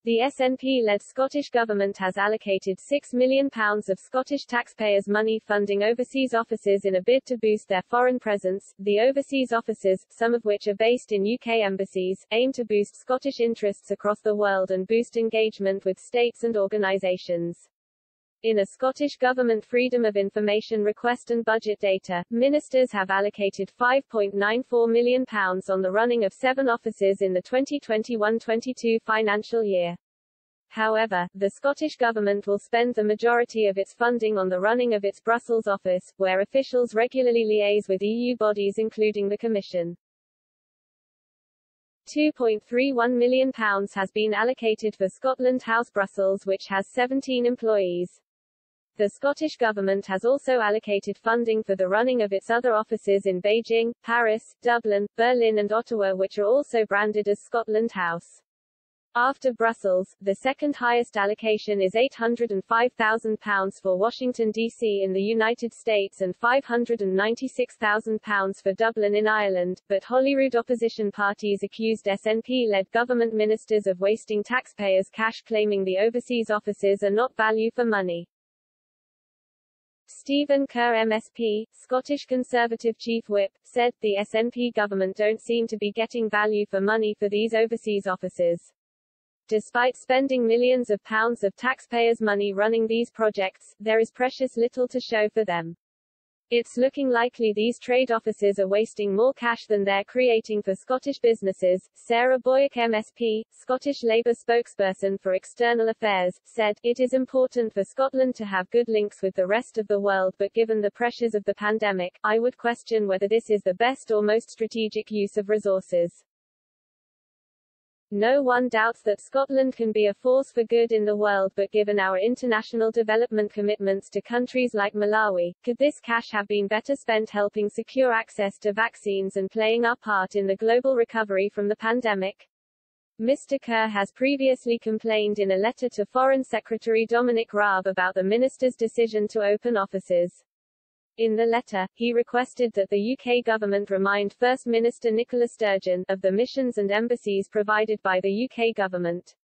The SNP-led Scottish Government has allocated £6 million of Scottish taxpayers' money funding overseas offices in a bid to boost their foreign presence. The overseas offices, some of which are based in UK embassies, aim to boost Scottish interests across the world and boost engagement with states and organisations. In a Scottish Government Freedom of Information request and budget data, ministers have allocated £5.94 million on the running of 7 offices in the 2021-22 financial year. However, the Scottish Government will spend the majority of its funding on the running of its Brussels office, where officials regularly liaise with EU bodies including the Commission. £2.31 million has been allocated for Scotland House Brussels, which has 17 employees. The Scottish Government has also allocated funding for the running of its other offices in Beijing, Paris, Dublin, Berlin and Ottawa, which are also branded as Scotland House. After Brussels, the second highest allocation is £805,000 for Washington, D.C. in the United States and £596,000 for Dublin in Ireland, but Holyrood opposition parties accused SNP-led government ministers of wasting taxpayers' cash, claiming the overseas offices are not value for money. Stephen Kerr MSP, Scottish Conservative Chief Whip, said, the SNP government don't seem to be getting value for money for these overseas offices. Despite spending millions of pounds of taxpayers' money running these projects, there is precious little to show for them. It's looking likely these trade offices are wasting more cash than they're creating for Scottish businesses. Sarah Boyack MSP, Scottish Labour spokesperson for External Affairs, said, it is important for Scotland to have good links with the rest of the world, but given the pressures of the pandemic, I would question whether this is the best or most strategic use of resources. No one doubts that Scotland can be a force for good in the world, but given our international development commitments to countries like Malawi, could this cash have been better spent helping secure access to vaccines and playing our part in the global recovery from the pandemic? Mr. Kerr has previously complained in a letter to Foreign Secretary Dominic Raab about the minister's decision to open offices. In the letter, he requested that the UK government remind First Minister Nicola Sturgeon of the missions and embassies provided by the UK government.